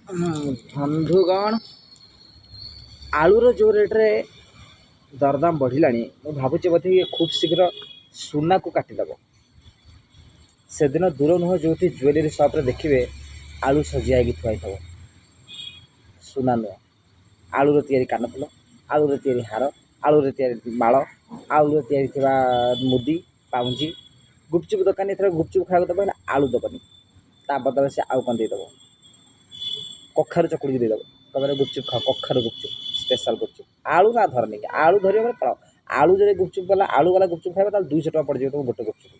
बंधुगण आलूर जो रेट्रे दरदाम बढ़ला भावुचे बोधे ये खूब शीघ्र सुना को काटिदेव। से दिन दूर नुह जो ज्वेलरी सप्रे देखिए आलू सजिया थुआई थव सुना नुह आलूर तैयारी कानफुल आलूर तैयारी हार आलूर तैयारी माल आलूर तैयारी मुदी पाउंजी गुपचुप दुकानी एथर गुपचुप खाया दब आलू दबनी ता बदल से आउ कौन देदेव कखारू चकुड़ी देदेव कबार गुपचुप खाओ कखारू गुपचुप स्पेशल गुपचुप आलू ना धरनी आलू धर पड़ाओ आलू जब गुपचुप वाला आलू वाला गुपचुप खाए 200 टका पड़ जाए गोटे गुपचुप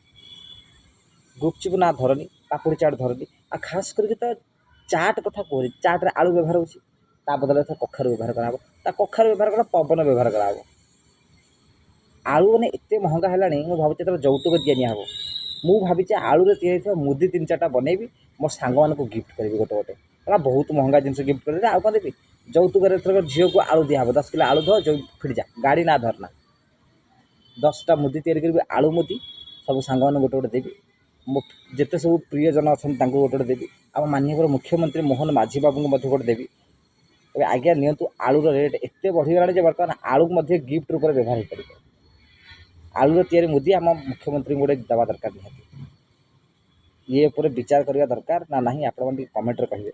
गुपचुप ना धरनी पापुड़ी चाट धरनी आ खास करके तो चाट कथा कह चाट्रे आलू व्यवहार होता बदल कखारू व्यवहार करा कखारू व्यवहार करा पवन व्यवहार करा आलू मैंने एत महंगा है भावुचे तो यौतुक दिया हम मु भावी आलू या मुदी 3-4टा बनैबी मो सांग मानक गिफ्ट करी गोटे गोटे बहुत महंगा जिन गिफ्ट करेंगे आउ कौन देवी यौतुक झील को आलू दिहब 10 किलो आलू धो जो फिटजा गाड़ी ना धरना 10टा मुदी तैयारी करी आलू मुदी सब सांग मान गोटे गोटे देवी मो जिते सब प्रियजन अच्छा गोटे गोटे देवी आम माननीय मुख्यमंत्री मोहन माझी बाबू को गोटे देवी तेज आज्ञा नियंतु आलूर रेट एत बढ़ीगला बर्तमान आलू गिफ्ट रूप में व्यवहार कर आलूर तैयारी मुदी आम मुख्यमंत्री गोटे दवा दरकार निहाती ये विचार करने दरकार ना नहीं आप कमेंट कहिए।